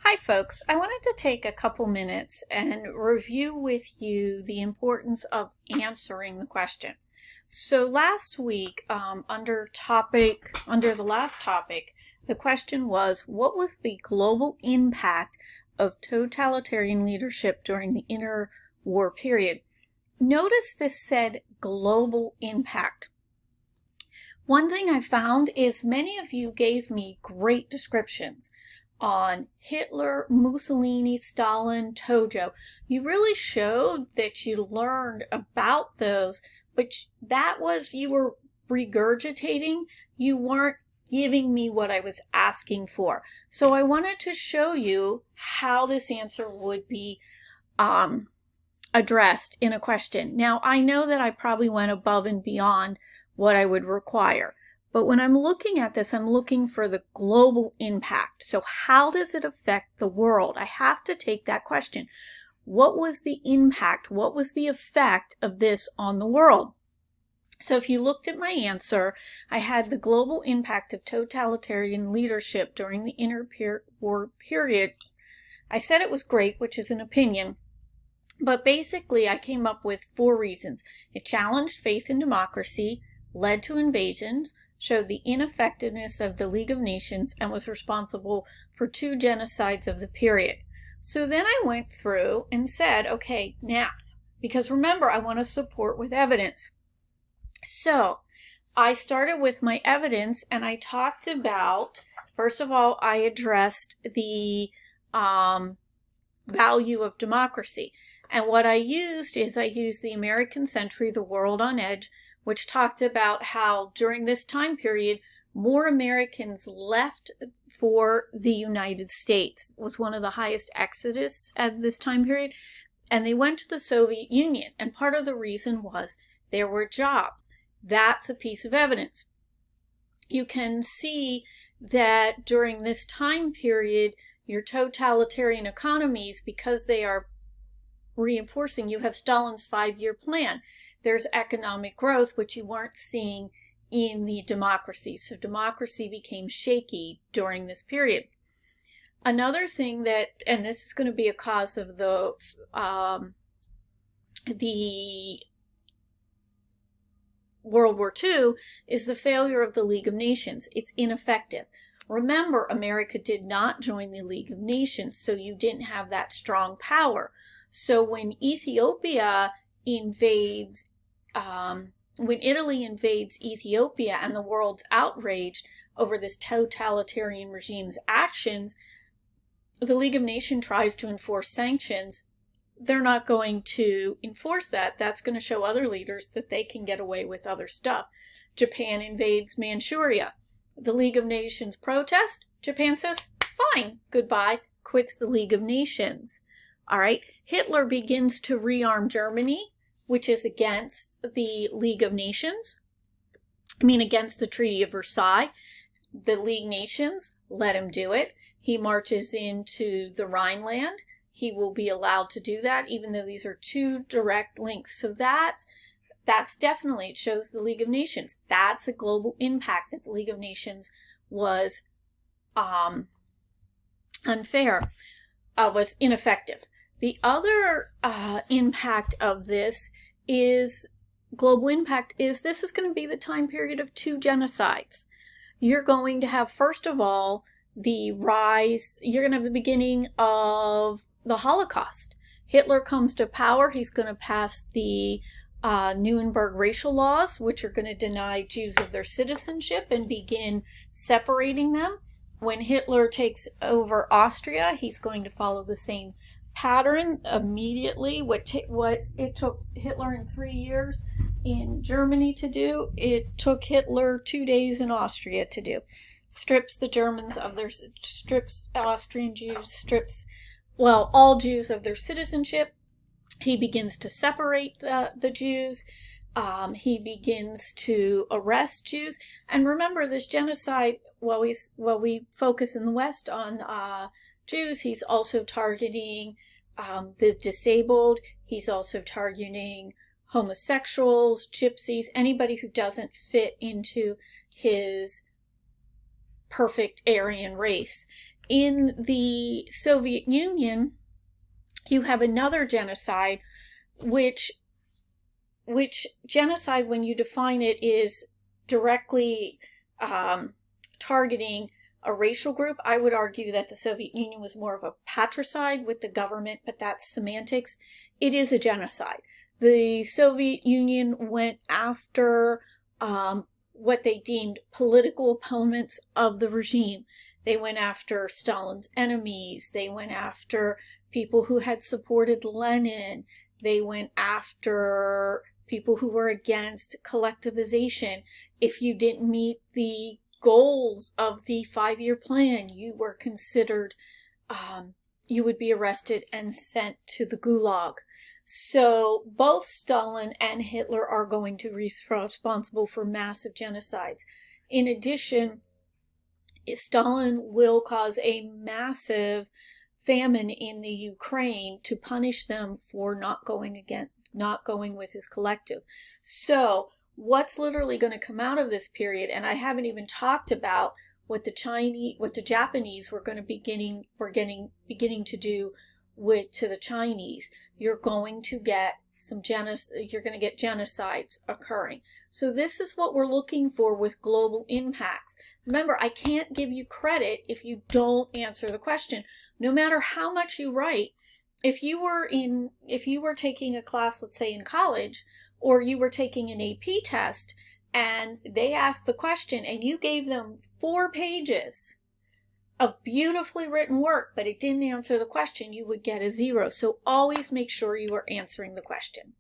Hi folks, I wanted to take a couple minutes and review with you the importance of answering the question. So last week, under the last topic, the question was, what was the global impact of totalitarian leadership during the interwar period? Notice this said global impact. One thing I found is many of you gave me great descriptions on Hitler, Mussolini, Stalin, Tojo. You really showed that you learned about those, but you were regurgitating. You weren't giving me what I was asking for. So I wanted to show you how this answer would be addressed in a question. Now, I know that I probably went above and beyond what I would require. But when I'm looking at this, I'm looking for the global impact. So how does it affect the world? I have to take that question. What was the impact? What was the effect of this on the world? So if you looked at my answer, I had the global impact of totalitarian leadership during the interwar period. I said it was great, which is an opinion. But basically, I came up with 4 reasons. It challenged faith in democracy, led to invasions, showed the ineffectiveness of the League of Nations, and was responsible for 2 genocides of the period. So then I went through and said, okay, now, because remember, I want to support with evidence. So I started with my evidence, and I talked about, first of all, I addressed the value of democracy. And what I used the American Century, The World on Edge, which talked about how during this time period, more Americans left for the United States. It was one of the highest exodus at this time period. And they went to the Soviet Union. And part of the reason was there were jobs. That's a piece of evidence. You can see that during this time period, your totalitarian economies, because they are reinforcing, you have Stalin's 5-year plan. There's economic growth, which you weren't seeing in the democracy. So democracy became shaky during this period. Another thing that, and this is going to be a cause of the World War II, is the failure of the League of Nations. It's ineffective. Remember, America did not join the League of Nations, so you didn't have that strong power. So when Ethiopia invades, when Italy invades Ethiopia and the world's outraged over this totalitarian regime's actions, the League of Nations tries to enforce sanctions. They're not going to enforce that. That's going to show other leaders that they can get away with other stuff. Japan invades Manchuria. The League of Nations protest. Japan says, fine, goodbye, quits the League of Nations. All right, Hitler begins to rearm Germany, which is against the League of Nations. Against the Treaty of Versailles. The League Nations let him do it. He marches into the Rhineland. He will be allowed to do that, even though these are 2 direct links. So that's definitely, it shows the League of Nations. That's a global impact, that the League of Nations was unfair, was ineffective. The other impact of this is, global impact is, this is going to be the time period of 2 genocides. You're going to have, first of all, the rise, you're going to have the beginning of the Holocaust. Hitler comes to power. He's going to pass the Nuremberg racial laws, which are going to deny Jews of their citizenship and begin separating them. When Hitler takes over Austria, he's going to follow the same pattern immediately. What it took Hitler in 3 years in Germany to do, it took Hitler 2 days in Austria to do. Strips Austrian Jews, all Jews of their citizenship. He begins to separate the Jews. He begins to arrest Jews. And remember, this genocide, while we focus in the West on Jews, he's also targeting the disabled. He's also targeting homosexuals, gypsies, anybody who doesn't fit into his perfect Aryan race. In the Soviet Union, you have another genocide, which genocide, when you define it, is directly targeting a racial group. I would argue that the Soviet Union was more of a patricide with the government, but that's semantics. It is a genocide. The Soviet Union went after what they deemed political opponents of the regime. They went after Stalin's enemies. They went after people who had supported Lenin. They went after people who were against collectivization. If you didn't meet the goals of the 5-year plan, you were considered, you would be arrested and sent to the Gulag. So both Stalin and Hitler are going to be responsible for massive genocides. In addition, Stalin will cause a massive famine in the Ukraine to punish them for not going with his collective. So what's literally going to come out of this period, and I haven't even talked about what the Japanese were going to beginning to do to the Chinese. You're going to get genocides occurring. So this is what we're looking for with global impacts. Remember, I can't give you credit if you don't answer the question. No matter how much you write, if you were taking a class, let's say in college, or you were taking an AP test and they asked the question and you gave them 4 pages of beautifully written work, but it didn't answer the question, you would get a 0. So always make sure you are answering the question.